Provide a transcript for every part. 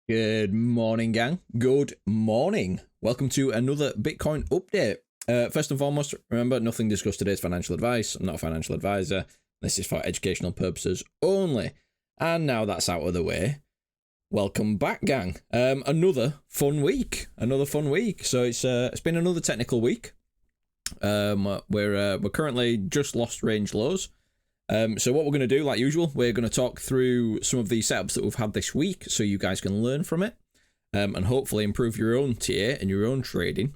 Good morning, gang. Good morning. Welcome to another Bitcoin update. First and foremost, remember, nothing discussed today is financial advice. I'm not a financial advisor. This is for educational purposes only. And now that's out of the way, welcome back, gang. Another fun week. So it's been another technical week. We're currently just lost range lows. So what we're going to do, like usual, we're going to talk through some of the setups that we've had this week so you guys can learn from it and hopefully improve your own TA and your own trading.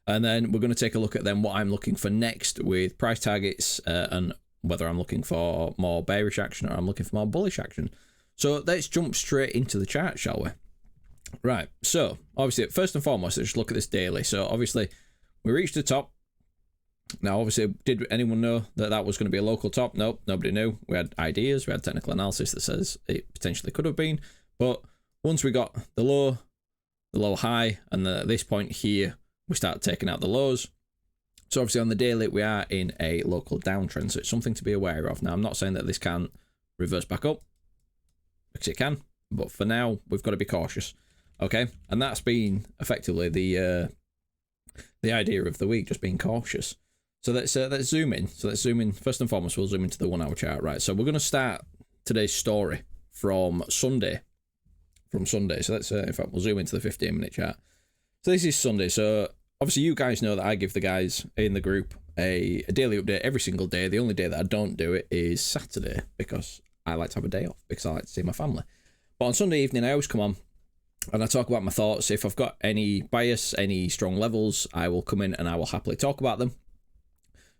And then we're going to take a look at then what I'm looking for next with price targets and whether I'm looking for more bearish action or I'm looking for more bullish action. So let's jump straight into the chart, shall we? Right, so obviously, first and foremost, let's just look at this daily. So obviously, we reached the top. Now, obviously, did anyone know that that was going to be a local top? Nope, nobody knew. We had ideas, we had technical analysis that says it potentially could have been. But once we got the low high, and this point here, we start taking out the lows. So obviously on the daily, we are in a local downtrend, so it's something to be aware of. Now, I'm not saying that this can't reverse back up, because it can, but for now, we've got to be cautious, okay? And that's been effectively the idea of the week, just being cautious. So let's zoom in. First and foremost, we'll zoom into the 1 hour chart, right? So we're going to start today's story from Sunday. So let's, in fact, we'll zoom into the 15-minute chart. So this is Sunday. So obviously you guys know that I give the guys in the group a daily update every single day. The only day that I don't do it is Saturday because I like to have a day off because I like to see my family. But on Sunday evening, I always come on and I talk about my thoughts. If I've got any bias, any strong levels, I will come in and I will happily talk about them.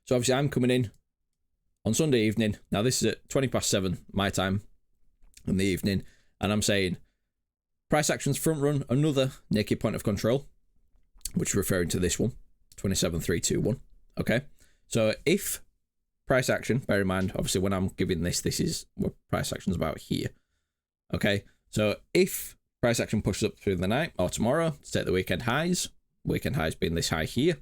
So obviously I'm coming in on Sunday evening. Now this is at 20:07 my time in the evening. And I'm saying price actions front run another naked point of control, which is referring to this one, 27.321. Okay. So if price action, bear in mind, obviously when I'm giving this is what price action is about here. Okay. So if price action pushes up through the night or tomorrow to take the weekend highs being this high here,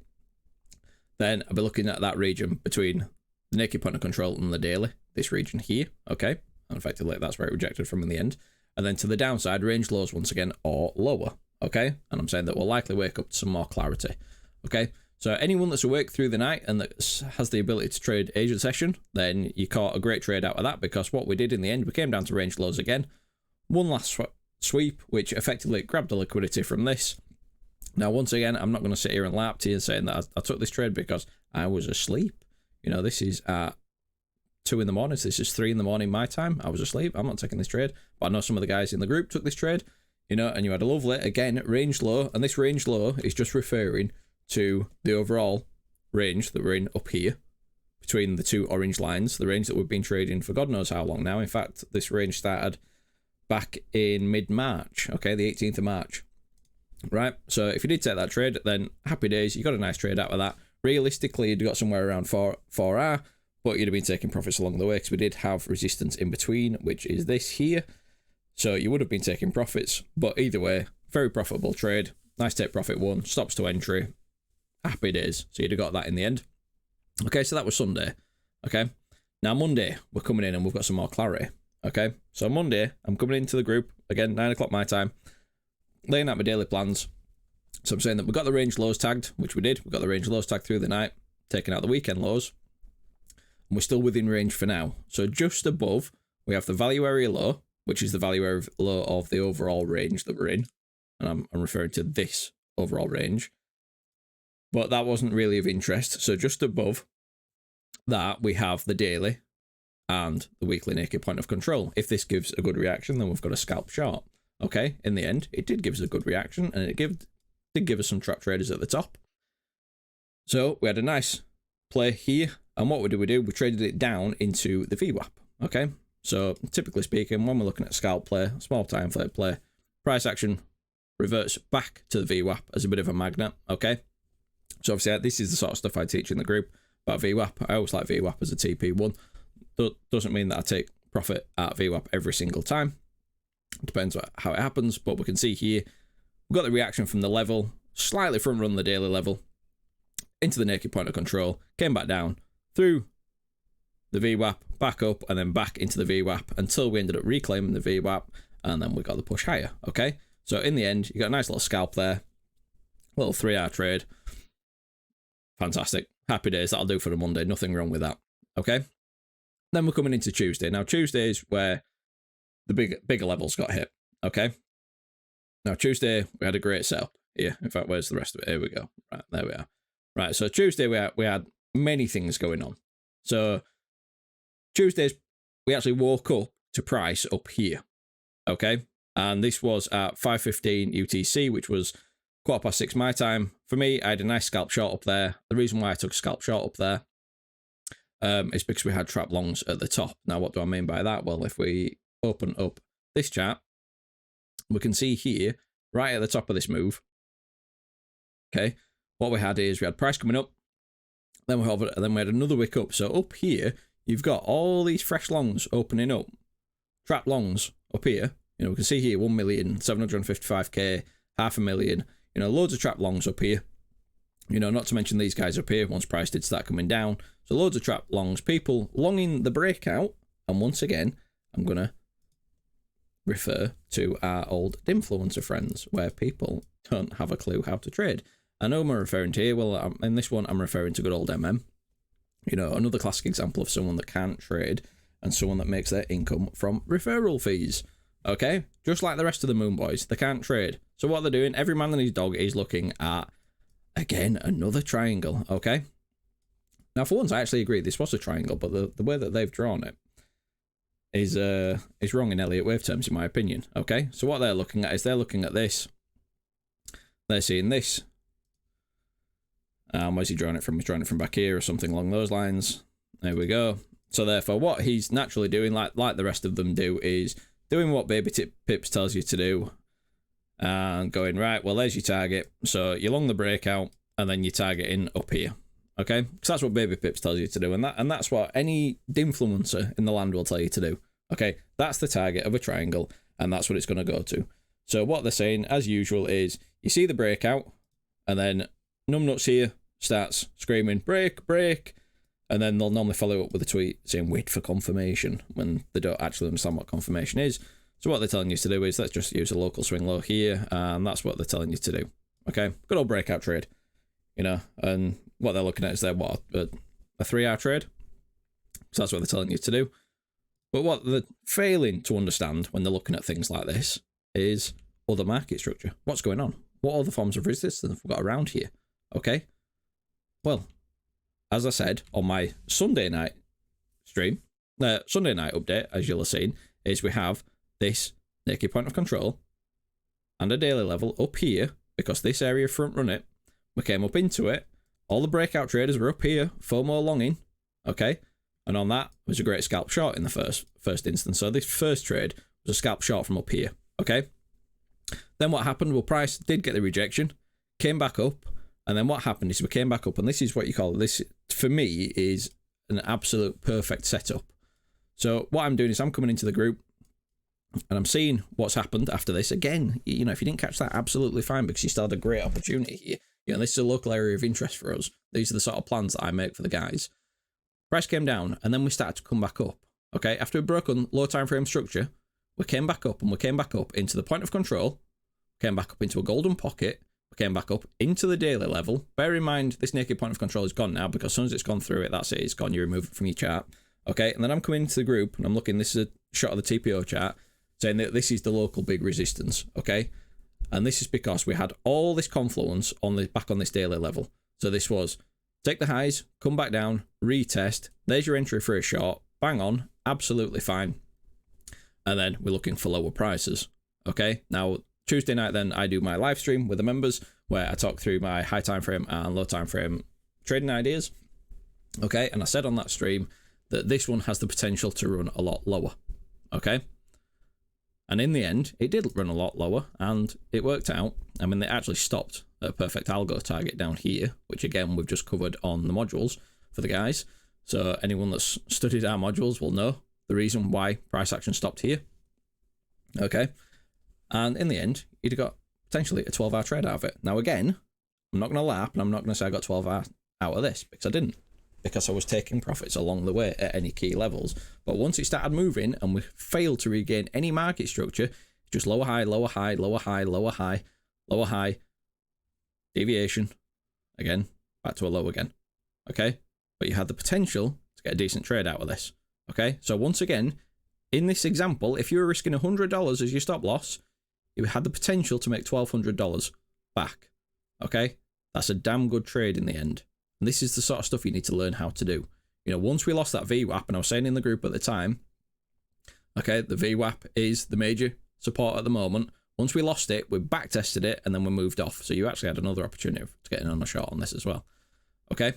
then I'll be looking at that region between the naked point of control and the daily, this region here, okay? And effectively, that's where it rejected from in the end. And then to the downside, range lows once again or lower, okay? And I'm saying that we'll likely wake up to some more clarity, okay? So anyone that's awake through the night and that has the ability to trade Asian session, then you caught a great trade out of that because what we did in the end, we came down to range lows again. One last sweep, which effectively grabbed the liquidity from this. Now, once again, I'm not going to sit here and lie up to you and saying that I took this trade because I was asleep. You know, this is at 2 in the morning. So this is 3 in the morning my time. I was asleep. I'm not taking this trade. But I know some of the guys in the group took this trade, you know, and you had a lovely, again, range low. And this range low is just referring to the overall range that we're in up here between the two orange lines, the range that we've been trading for God knows how long now. In fact, this range started back in mid-March, okay, the 18th of March. Right, so if you did take that trade, then happy days, you got a nice trade out of that. Realistically, you'd got somewhere around 4R, but you'd have been taking profits along the way because we did have resistance in between, which is this here. So you would have been taking profits, but either way, very profitable trade. Nice take profit one, stops to entry, happy days. So you'd have got that in the end. Okay, so that was Sunday. Okay, now Monday, we're coming in and we've got some more clarity. Okay, so Monday, I'm coming into the group, again, 9 o'clock my time, laying out my daily plans. So I'm saying that we got the range lows tagged, which we did. We got the range lows tagged through the night, taking out the weekend lows. And we're still within range for now. So just above, we have the value area low, which is the value area low of the overall range that we're in. And I'm referring to this overall range. But that wasn't really of interest. So just above that, we have the daily and the weekly naked point of control. If this gives a good reaction, then we've got a scalp short. Okay, in the end, it did give us a good reaction, and it did give us some trap traders at the top. So we had a nice play here, and what did we do? We traded it down into the VWAP. Okay, so typically speaking, when we're looking at scalp play, small time play, price action reverts back to the VWAP as a bit of a magnet. Okay, so obviously this is the sort of stuff I teach in the group about VWAP. I always like VWAP as a TP1. Doesn't mean that I take profit at VWAP every single time. Depends on how it happens, but we can see here we've got the reaction from the level, slightly front run the daily level into the naked point of control, came back down through the VWAP, back up, and then back into the VWAP until we ended up reclaiming the VWAP and then we got the push higher. Okay, so in the end, you got a nice little scalp there, little 3-hour trade. Fantastic, happy days. That'll do for the Monday. Nothing wrong with that. Okay, then we're coming into Tuesday. Now Tuesday is where the bigger levels got hit. Okay, now Tuesday we had a great setup here. In fact, where's the rest of it? Here we go. Right, there we are. Right, so Tuesday we had many things going on. So Tuesdays we actually woke up to price up here. Okay, and this was at 5:15 UTC, which was 6:15 my time. For me, I had a nice scalp short up there. The reason why I took a scalp short up there is because we had trap longs at the top. Now, what do I mean by that? Well, if we open up this chart, we can see here, right at the top of this move, okay, what we had is we had price coming up, then we had another wick up. So up here, you've got all these fresh longs opening up, trap longs up here. You know, we can see here 1,755,000, 500,000, you know, loads of trap longs up here. You know, not to mention these guys up here once price did start coming down. So loads of trap longs, people longing the breakout. And once again, I'm going to refer to our old influencer friends where people don't have a clue how to trade. I know I'm referring to here. Well, in this one, I'm referring to good old MM. You know, another classic example of someone that can't trade and someone that makes their income from referral fees. Okay, just like the rest of the Moon Boys, they can't trade. So what they're doing, every man and his dog is looking at, again, another triangle. Okay, now for once I actually agree this was a triangle, but the way that they've drawn it is wrong in Elliott wave terms, in my opinion. Okay, so what they're looking at is they're looking at this. They're seeing this. Where's he drawing it from? He's drawing it from back here or something along those lines. There we go. So therefore, what he's naturally doing, like the rest of them do, is doing what Bybit Pips tells you to do, and going, right, well, there's your target. So you're long the breakout, and then you're targeting up here. Okay, because that's what Bybit Pips tells you to do, and that's what any influencer in the land will tell you to do. Okay, that's the target of a triangle, and that's what it's going to go to. So what they're saying, as usual, is you see the breakout, and then numbnuts here starts screaming, break, break, and then they'll normally follow up with a tweet saying, wait for confirmation, when they don't actually understand what confirmation is. So what they're telling you to do is, let's just use a local swing low here, and that's what they're telling you to do. Okay, good old breakout trade, you know, and what they're looking at is a 3-hour trade. So that's what they're telling you to do. But what they're failing to understand when they're looking at things like this is other market structure. What's going on? What other forms of resistance have we got around here? Okay, well, as I said on my Sunday night stream, Sunday night update, as you'll have seen, is we have this naked point of control and a daily level up here, because this area front run it. We came up into it. All the breakout traders were up here, FOMO longing, okay? And on that was a great scalp short in the first instance. So this first trade was a scalp short from up here, okay? Then what happened? Well, price did get the rejection, came back up, and then what happened is we came back up, and this is what you call, this for me is an absolute perfect setup. So what I'm doing is I'm coming into the group, and I'm seeing what's happened after this. Again, you know, if you didn't catch that, absolutely fine, because you still had a great opportunity here. You know, this is a local area of interest for us. These are the sort of plans that I make for the guys. Price came down, and then we started to come back up. Okay, after we broke on low time frame structure, we came back up, and we came back up into the point of control, came back up into a golden pocket, we came back up into the daily level. Bear in mind, this naked point of control is gone now, because as soon as it's gone through it, that's it, it's gone, you remove it from your chart. Okay, and then I'm coming into the group, and I'm looking, this is a shot of the TPO chart, saying that this is the local big resistance, okay? And this is because we had all this confluence back on this daily level. So this was take the highs, come back down, retest, there's your entry for a short, bang on, absolutely fine. And then we're looking for lower prices, okay? Now, Tuesday night then I do my live stream with the members where I talk through my high time frame and low time frame trading ideas, okay? And I said on that stream that this one has the potential to run a lot lower, okay? And in the end, it did run a lot lower, and it worked out. I mean, they actually stopped at a perfect algo target down here, which again, we've just covered on the modules for the guys. So anyone that's studied our modules will know the reason why price action stopped here. Okay. And in the end, you'd have got potentially a 12-hour trade out of it. Now, again, I'm not going to laugh, and I'm not going to say I got 12 hours out of this, because I didn't. Because I was taking profits along the way at any key levels. But once it started moving and we failed to regain any market structure, Just lower high, lower high, lower high, lower high, lower high, deviation, again, back to a low again, okay? But you had the potential to get a decent trade out of this, okay? So once again, in this example, if you were risking $100 as your stop loss, you had the potential to make $1,200 back, okay? That's a damn good trade in the end. And this is the sort of stuff you need to learn how to do. You know, once we lost that VWAP, and I was saying in the group at the time, okay, the VWAP is the major support at the moment. Once we lost it, we back tested it, and then we moved off. So you actually had another opportunity to get in on a short on this as well. Okay,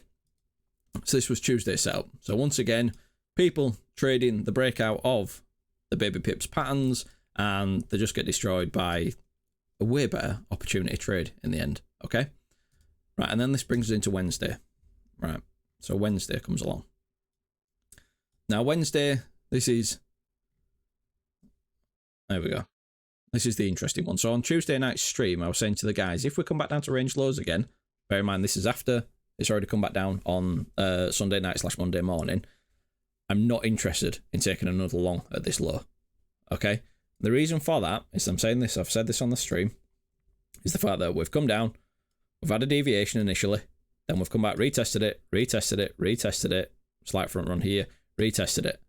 so this was Tuesday setup. So once again, people trading the breakout of the baby pips patterns, and they just get destroyed by a way better opportunity trade in the end. Okay, right, and then this brings us into Wednesday. Right, so Wednesday comes along. Now Wednesday, this is, there we go. This is the interesting one. So on Tuesday night's stream, I was saying to the guys, if we come back down to range lows again, bear in mind this is after it's already come back down on Sunday night / Monday morning, I'm not interested in taking another long at this low. Okay? The reason for that is, I'm saying this, I've said this on the stream, is the fact that we've come down, we've had a deviation initially, then we've come back, retested it, retested it, retested it, slight front run here, retested it.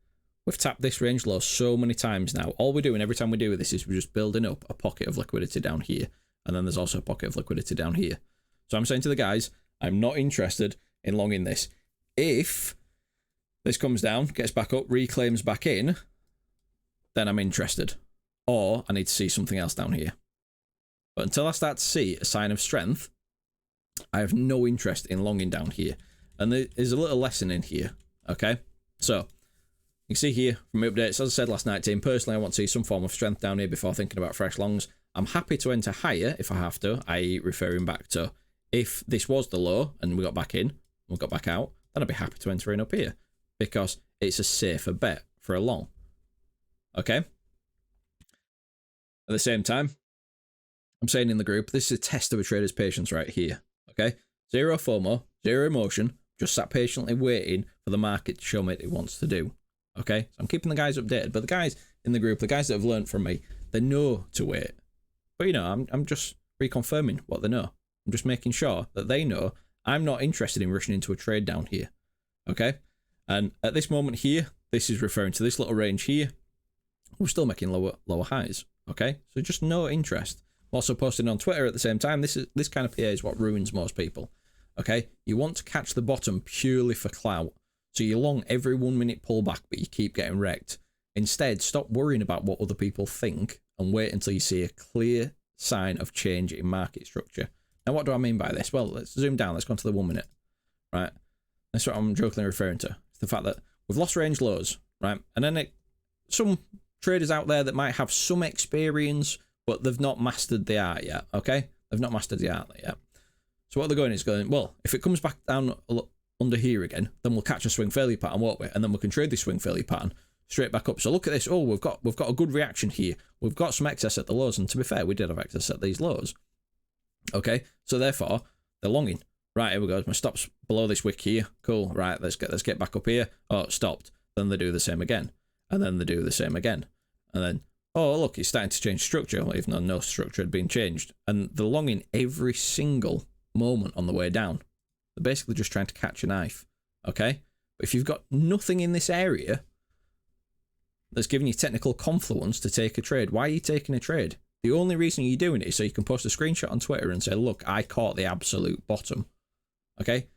We've tapped this range low so many times now. All we're doing every time we do this is we're just building up a pocket of liquidity down here. And then there's also a pocket of liquidity down here. So I'm saying to the guys, I'm not interested in longing this. If this comes down, gets back up, reclaims back in, then I'm interested. Or I need to see something else down here. But until I start to see a sign of strength, I have no interest in longing down here. And there's a little lesson in here. Okay? So you can see here from my updates, as I said last night, team, personally, I want to see some form of strength down here before thinking about fresh longs. I'm happy to enter higher if I have to, i.e. referring back to if this was the low and we got back in, we got back out, then I'd be happy to enter in up here because it's a safer bet for a long. Okay? At the same time, I'm saying in the group, this is a test of a trader's patience right here. Okay? Zero FOMO, zero emotion, just sat patiently waiting for the market to show me what it wants to do. Okay, so I'm keeping the guys updated, but the guys in the group, the guys that have learned from me, they know to wait. But you know, I'm just reconfirming what they know. I'm just making sure that they know I'm not interested in rushing into a trade down here. Okay, and at this moment here, this is referring to this little range here. We're still making lower highs. Okay, so just no interest. I'm also posting on Twitter at the same time. This kind of PA is what ruins most people. Okay, you want to catch the bottom purely for clout. So you long every 1 minute pullback, but you keep getting wrecked. Instead, stop worrying about what other people think and wait until you see a clear sign of change in market structure. Now, what do I mean by this? Well, let's zoom down. Let's go on to the 1 minute, right? That's what I'm jokingly referring to. It's the fact that we've lost range lows, right? And then some traders out there that might have some experience, but they've not mastered the art yet, okay? They've not mastered the art yet. So what they're going is going, well, if it comes back down under here again, then we'll catch a swing failure pattern, won't we? And then we can trade this swing failure pattern straight back up. So look at this. Oh, we've got a good reaction here. We've got some excess at the lows, and to be fair, we did have excess at these lows. Okay, so therefore they're longing. Right, here we go. My stop's below this wick here. Cool. Right, let's get back up here. Oh, it stopped. Then they do the same again, and then they do the same again, and then oh look, it's starting to change structure, even though no structure had been changed. And they're longing every single moment on the way down. They're basically just trying to catch a knife, okay? But if you've got nothing in this area that's giving you technical confluence to take a trade, why are you taking a trade? The only reason you're doing it is so you can post a screenshot on Twitter and say, look, I caught the absolute bottom, okay?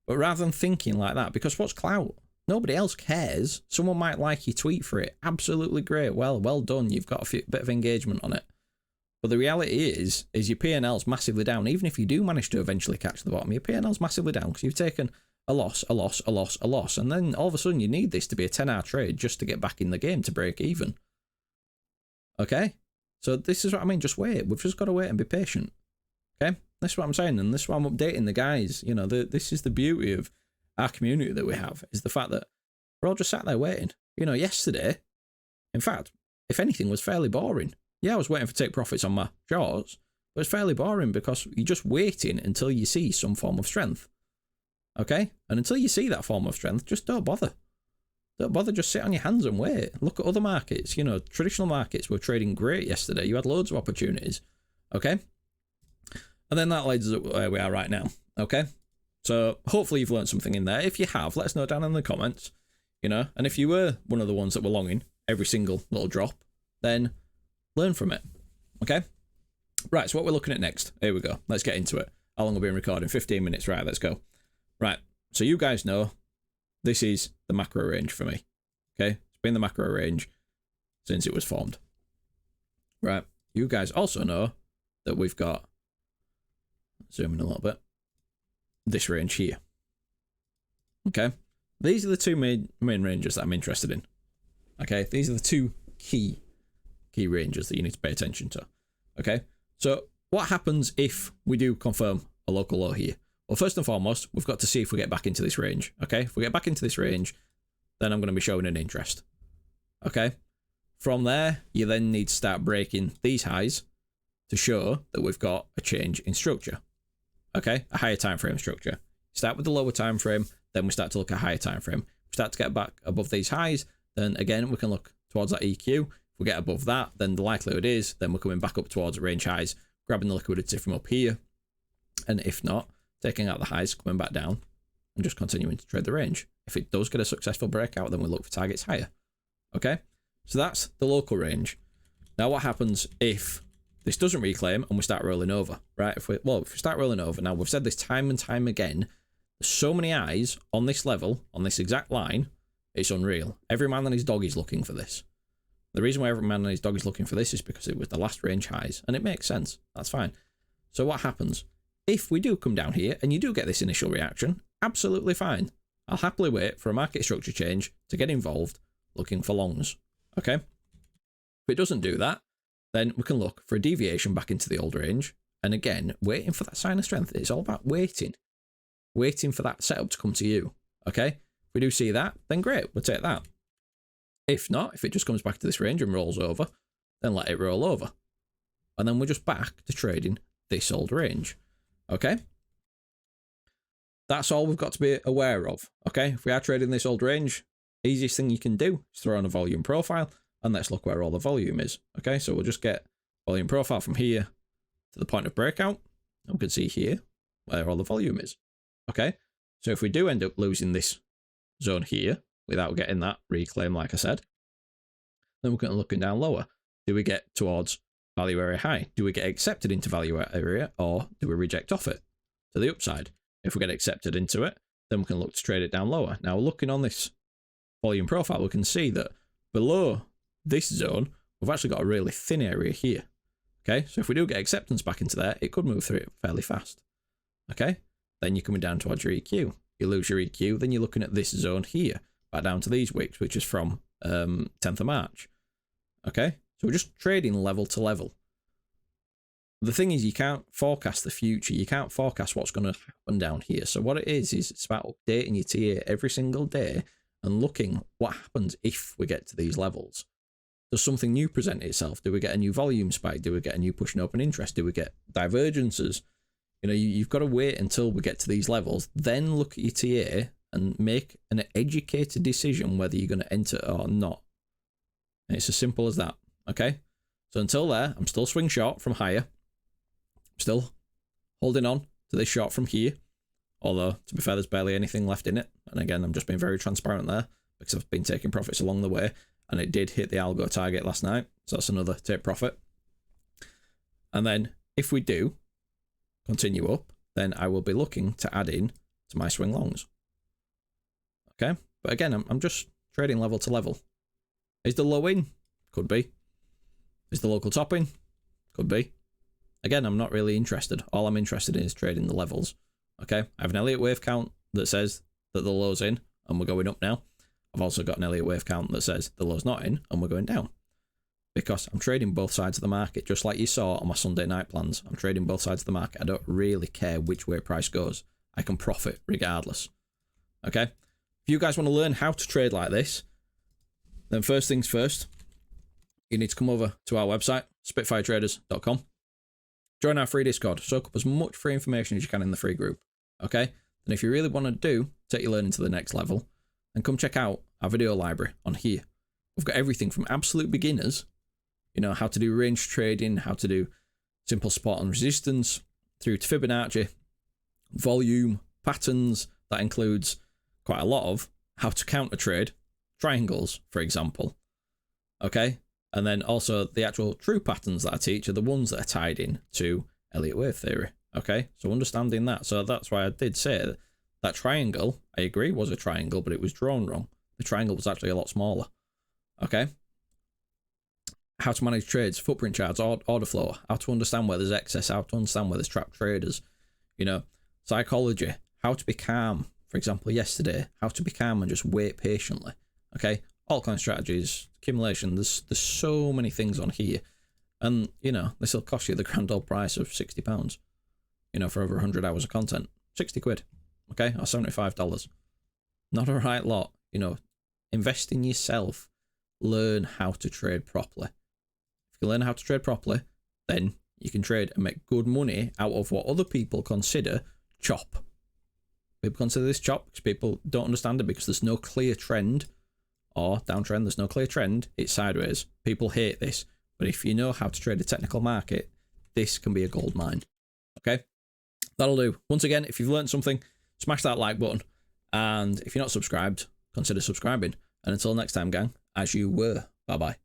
But rather than thinking like that, because what's clout? Nobody else cares. Someone might like your tweet for it. Absolutely great. Well done. You've got a bit of engagement on it. But the reality is your P&L's massively down. Even if you do manage to eventually catch the bottom, your P&L's massively down because you've taken a loss. And then all of a sudden you need this to be a 10-hour trade just to get back in the game to break even. Okay? So this is what I mean. Just wait. We've just got to wait and be patient. Okay? That's what I'm saying. And this is why I'm updating the guys. You know, this is the beauty of our community that we have, is the fact that we're all just sat there waiting. You know, yesterday, in fact, if anything, was fairly boring. Yeah, I was waiting for take profits on my shorts, but it's fairly boring because you're just waiting until you see some form of strength. Okay? And until you see that form of strength, just don't bother. Don't bother, just sit on your hands and wait. Look at other markets. You know, traditional markets were trading great yesterday. You had loads of opportunities. Okay? And then that leads us up where we are right now. Okay? So hopefully you've learned something in there. If you have, let us know down in the comments. You know, and if you were one of the ones that were longing every single little drop, then learn from it. Okay? Right, so what we're looking at next. Here we go. Let's get into it. How long have we been recording? 15 minutes. Right, let's go. Right, so you guys know this is the macro range for me. Okay? It's been the macro range since it was formed. Right, you guys also know that we've got, zoom in a little bit, this range here. Okay? These are the two main ranges that I'm interested in. Okay? These are the two key ranges that you need to pay attention to. Okay? So what happens if we do confirm a local low here? Well, first and foremost, we've got to see if we get back into this range. Okay? If we get back into this range, then I'm going to be showing an interest. Okay? From there, you then need to start breaking these highs to show that we've got a change in structure. Okay? A higher time frame structure. Start with the lower time frame, then we start to look at a higher time frame. If we start to get back above these highs, then again, we can look towards that EQ. If we get above that, then the likelihood is then we're coming back up towards range highs, grabbing the liquidity from up here. And if not, taking out the highs, coming back down, and just continuing to trade the range. If it does get a successful breakout, then we look for targets higher. Okay? So that's the local range. Now what happens if this doesn't reclaim and we start rolling over, right? If we start rolling over, now we've said this time and time again, there's so many eyes on this level, on this exact line, it's unreal. Every man and his dog is looking for this. The reason why every man and his dog is looking for this is because it was the last range highs, and it makes sense. That's fine. So what happens? If we do come down here and you do get this initial reaction, absolutely fine. I'll happily wait for a market structure change to get involved looking for longs. Okay? If it doesn't do that, then we can look for a deviation back into the old range. And again, waiting for that sign of strength. It's all about waiting. Waiting for that setup to come to you. Okay? If we do see that, then great, we'll take that. If not, if it just comes back to this range and rolls over, then let it roll over. And then we're just back to trading this old range. Okay? That's all we've got to be aware of. Okay? If we are trading this old range, easiest thing you can do is throw on a volume profile, and let's look where all the volume is. Okay? So we'll just get volume profile from here to the point of breakout, and we can see here where all the volume is. Okay? So if we do end up losing this zone here, without getting that reclaim, like I said, then we're going to looking down lower. Do we get towards value area high? Do we get accepted into value area, or do we reject off it to the upside? If we get accepted into it, then we can look to trade it down lower. Now, looking on this volume profile, we can see that below this zone, we've actually got a really thin area here. Okay, so if we do get acceptance back into there, it could move through it fairly fast. Okay, then you're coming down towards your EQ. You lose your EQ, then you're looking at this zone here, back down to these wicks, which is from 10th of March. Okay, so we're just trading level to level. The thing is, you can't forecast the future. You can't forecast what's going to happen down here. So what it is it's about updating your TA every single day and looking what happens if we get to these levels. Does something new present itself? Do we get a new volume spike? Do we get a new push and open interest? Do we get divergences? You know, you've got to wait until we get to these levels, then look at your TA and make an educated decision whether you're going to enter or not. And it's as simple as that. Okay? So until there, I'm still swing short from higher. I'm still holding on to this short from here. Although, to be fair, there's barely anything left in it. And again, I'm just being very transparent there because I've been taking profits along the way. And it did hit the algo target last night. So that's another take profit. And then if we do continue up, then I will be looking to add in to my swing longs. Okay? But again, I'm just trading level to level. Is the low in? Could be. Is the local top in? Could be. Again, I'm not really interested. All I'm interested in is trading the levels. Okay? I have an Elliott wave count that says that the low's in and we're going up now. I've also got an Elliott wave count that says the low's not in and we're going down. Because I'm trading both sides of the market, just like you saw on my Sunday night plans. I'm trading both sides of the market. I don't really care which way price goes. I can profit regardless. Okay? If you guys want to learn how to trade like this, then first things first, you need to come over to our website, spitfiretraders.com. Join our free Discord. Soak up as much free information as you can in the free group. Okay? And if you really want to take your learning to the next level, then come check out our video library on here. We've got everything from absolute beginners, you know, how to do range trading, how to do simple support and resistance, through to Fibonacci, volume, patterns. That includes quite a lot of how to counter trade, triangles, for example. Okay, and then also the actual true patterns that I teach are the ones that are tied in to Elliott wave theory. Okay, so understanding that. So that's why I did say that triangle, I agree, was a triangle, but it was drawn wrong. The triangle was actually a lot smaller. Okay, how to manage trades, footprint charts, order flow, how to understand where there's excess, how to understand where there's trapped traders, you know, psychology, how to be calm. For example, yesterday, how to be calm and just wait patiently. Okay, altcoin strategies, accumulation. There's so many things on here, and you know this will cost you the grand old price of £60. You know, for over 100 hours of content, 60 quid. Okay, or $75. Not a right lot. You know, invest in yourself. Learn how to trade properly. If you learn how to trade properly, then you can trade and make good money out of what other people consider chop. People consider this chop because people don't understand it because there's no clear trend or downtrend. There's no clear trend. It's sideways. People hate this. But if you know how to trade a technical market, this can be a gold mine. Okay? That'll do. Once again, if you've learned something, smash that like button. And if you're not subscribed, consider subscribing. And until next time, gang, as you were. Bye-bye.